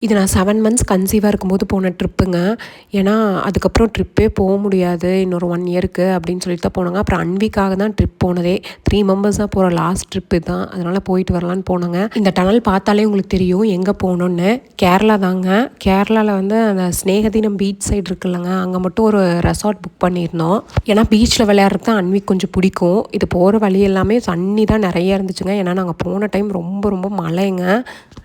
இது நான் 7 மந்த்ஸ் கன்சீவாக இருக்கும்போது போன ட்ரிப்புங்க. ஏன்னா, அதுக்கப்புறம் ட்ரிப்பே முடியாது. இன்னொரு 1 இயருக்கு அப்படின்னு சொல்லிட்டு தான் போனோங்க. அப்புறம் அன்விக்காக தான் ட்ரிப் போனதே. 3 மெம்பர்ஸா போகிற லாஸ்ட் ட்ரிப் இதுதான். அதனால போயிட்டு வரலான்னு போனோங்க. இந்த டனல் பார்த்தாலே உங்களுக்கு தெரியும் எங்கே போகணுன்னு. கேரளா தாங்க. கேரளாவில் வந்து அந்த ஸ்நேகதீனம் பீச் சைடு இருக்குல்லங்க, அங்கே மட்டும் ஒரு ரெசார்ட் புக் பண்ணியிருந்தோம். ஏன்னா பீச்சில் விளையாடுறது தான் அன்விக்கு கொஞ்சம் பிடிக்கும். இது போகிற வழி எல்லாமே தண்ணி தான் நிறைய இருந்துச்சுங்க. ஏன்னா நாங்கள் போன டைம் ரொம்ப ரொம்ப மழைங்க.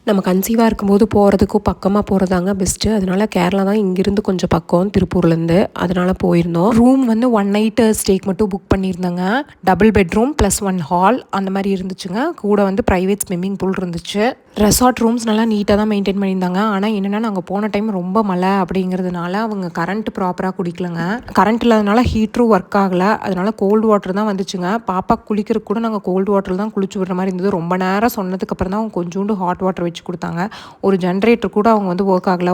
நம்ம கன்சீவாக இருக்கும்போது போகிறதுக்கும் பக்கமாக போகிறதாங்க பெஸ்ட்டு. அதனால கேரளா தான் இங்கேருந்து கொஞ்சம் பக்கம் திருப்பூர்லேருந்து. அதனால் போயிருந்தோம். ரூம் வந்து 1 நைட்டு ஸ்டேக்கு மட்டும் புக் பண்ணியிருந்தேங்க. டபுள் பெட்ரூம் ப்ளஸ் 1 ஹால் அந்த மாதிரி இருந்துச்சுங்க. கூட வந்து ப்ரைவேட் ஸ்விம்மிங் பூல் இருந்துச்சு. ரெசார்ட் ரூம்ஸ் நல்லா நீட்டாக தான் மெயின்டைன் பண்ணியிருந்தாங்க. ஆனால் என்னென்னா நாங்கள் போன டைம் ரொம்ப மழை அப்படிங்கிறதுனால அவங்க கரண்ட் ப்ராப்பராக குடிக்கலங்க. கரண்ட் இல்லாதனால ஹீட்டரும் ஒர்க் ஆகலை. அதனால கோல்டு வாட்டர் தான் வந்துச்சுங்க. பாப்பா குளிக்கிறதுக்கு கூட நாங்கள் கோல்டு வாட்டர் தான் குளிச்சு விடுற மாதிரி இருந்தது. ரொம்ப நேரம் சொன்னதுக்கப்புறம் தான் அவங்க கொஞ்சோண்டு ஹாட் வாட்டர் வச்சு கொடுத்தாங்க. ஒரு ஜென்ரேட்டர் கூட அவங்க வந்து ஒர்க் ஆகலை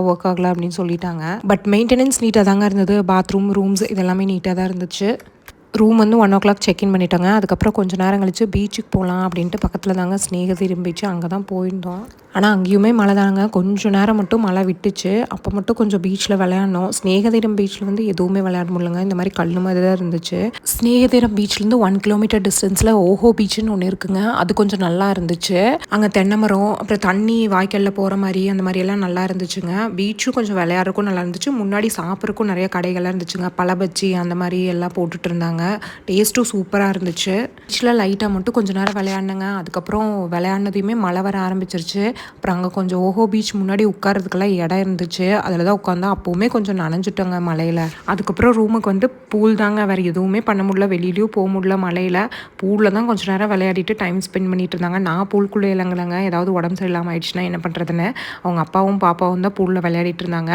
அப்படின்னு சொல்லிட்டாங்க. பட் மெயின்டெனன்ஸ் நீட்டாக தாங்க இருந்தது. பாத்ரூம், ரூம்ஸ் இதெல்லாமே நீட்டாக தான் இருந்துச்சு. ரூம் வந்து 1 o'clock செக்இன் பண்ணிட்டோங்க. அதுக்கப்புறம் கொஞ்சம் நேரம் கழிச்சு பீச்சுக்கு போகலாம் அப்படின்ட்டு பக்கத்தில் தாங்க ஸ்நேகதீரம் பீச்சு, அங்கே தான் போயிருந்தோம். ஆனால் அங்கேயுமே மழை தாங்க. கொஞ்சம் நேரம் மட்டும் மழை விட்டுச்சு. அப்போ மட்டும் கொஞ்சம் பீச்சில் விளையாடணும். ஸ்நேகதீரம் பீச்சில் வந்து எதுவுமே விளையாட முடியலங்க. இந்த மாதிரி கல் மாதிரி தான் இருந்துச்சு. ஸ்நேகதீரம் பீச்லேருந்து 1 கிலோமீட்டர் டிஸ்டன்ஸில் ஓஹோ பீச்சுன்னு ஒன்று இருக்குங்க. அது கொஞ்சம் நல்லா இருந்துச்சு. அங்கே தென்னை மரம், அப்புறம் தண்ணி வாய்க்காலில் போகிற மாதிரி அந்த மாதிரியெல்லாம் நல்லா இருந்துச்சுங்க. பீச்சும் கொஞ்சம் விளையாடுறக்கும் நல்லா இருந்துச்சு. முன்னாடி சாப்பிட்றக்கும் நிறைய கடைகள்லாம் இருந்துச்சுங்க. பழபஜ்ஜி அந்த மாதிரி எல்லாம் போட்டுட்டு இருந்தாங்க. டேஸ்ட்டும் சூப்பராக இருந்துச்சு. பீச்சில் லைட்டாக மட்டும் கொஞ்சம் நேரம் விளையாடுனங்க. அதுக்கப்புறம் விளையாடினதையுமே மழை வர ஆரம்பிச்சிருச்சு. அப்புறம் அங்கே கொஞ்சம் ஓஹோ பீச் முன்னாடி உட்காரதுக்கெல்லாம் இடம் இருந்துச்சு. அதில் தான் உட்காந்தா. அப்போவுமே கொஞ்சம் நனைஞ்சிட்டோங்க மழையில். அதுக்கப்புறம் ரூமுக்கு வந்து பூல் தாங்க. வேறு எதுவுமே பண்ண முடியல. வெளியிலையும் போக முடியல மழையில். பூலில் தான் கொஞ்சம் நேரம் விளையாடிட்டு டைம் ஸ்பெண்ட் பண்ணிட்டு இருந்தாங்க. நான் பூல்குள்ளே இறங்கலைங்க. ஏதாவது உடம்பு சரியில்லாமல் ஆயிடுச்சுன்னா என்ன பண்ணுறதுன்னு. அவங்க அப்பாவும் பாப்பாவும் தான் பூலில் விளையாடிட்டு இருந்தாங்க.